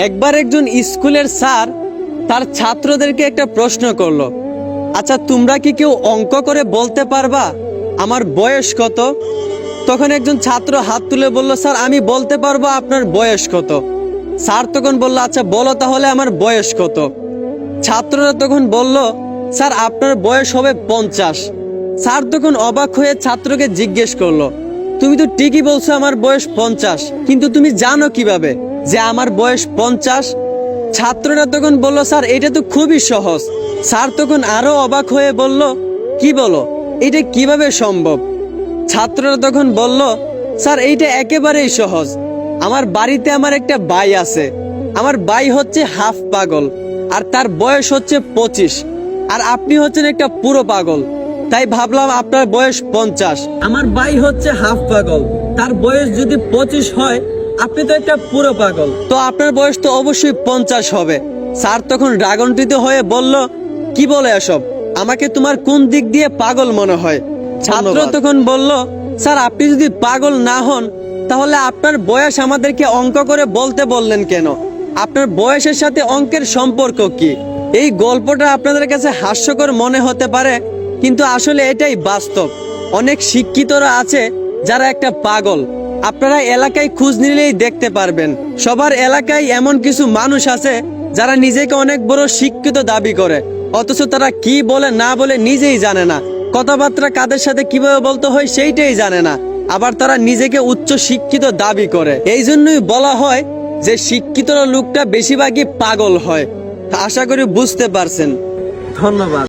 একবার একজন স্কুলের স্যার তার ছাত্রদেরকে একটা প্রশ্ন করলো, আচ্ছা তোমরা কি কেউ অঙ্ক করে বলতে পারবা আমার বয়স কত? তখন একজন ছাত্র হাত তুলে বলল, স্যার আমি বলতে পারবো আপনার বয়স কত। স্যার তখন বলল, আচ্ছা বলো তাহলে আমার বয়স কত। ছাত্ররা তখন বলল, স্যার আপনার বয়স হবে 50। স্যার তখন অবাক হয়ে ছাত্রকে জিজ্ঞেস করলো, তুমি তো ঠিকই বলছো আমার বয়স 50, কিন্তু তুমি জানো কিভাবে যে আমার বয়স 50? ছাত্ররা তখন বলল, স্যার এটা তো খুবই সহজ। স্যার তখন আরো অবাক হয়ে বলল, কি বলো, এটা কিভাবে সম্ভব? ছাত্ররা তখন বলল, স্যার এইটা একেবারেই সহজ। আমার বাড়িতে আমার একটা ভাই আছে, আমার ভাই হচ্ছে হাফ পাগল আর তার বয়স হচ্ছে 25, আর আপনি হচ্ছেন একটা পুরো পাগল, তাই ভাবলাম আপনার বয়স 50। আমার ভাই হচ্ছে হাফ পাগল, তার বয়স যদি 25 হয়, আপনি তো একটা পুরো পাগল, তো আপনার বয়স তো অবশ্যই 50 হবে। স্যার তখন রাগান্বিত হয়ে বলল, কি বলে এসব, আমাকে তোমার কোন দিক দিয়ে পাগল মনে হয়? ছাত্র তখন বলল, স্যার আপনি যদি পাগল না হন তাহলে আপনার বয়স আমাদেরকে অঙ্ক করে বলতে বললেন কেন? আপনার বয়সের সাথে অঙ্কের সম্পর্ক কি? এই গল্পটা আপনাদের কাছে হাস্যকর মনে হতে পারে, কিন্তু আসলে এটাই বাস্তব। অনেক শিক্ষিতরা আছে যারা একটা পাগল। আপনারা এলাকায় খোঁজ নিলেই দেখতে পারবেন, সবার এলাকায় এমন কিছু মানুষ আছে যারা নিজেকে অনেক বড় শিক্ষিত দাবি করে, অথচ তারা কি বলে না বলে নিজেই জানে না। কথাবার্তা কাদের সাথে কিভাবে বলতে হয় সেইটাই জানে না। আবার তারা নিজেকে উচ্চ শিক্ষিত দাবি করে। এই জন্যই বলা হয় যে শিক্ষিত লোকটা বেশিরভাগই পাগল হয়। আশা করি বুঝতে পারছেন। ধন্যবাদ।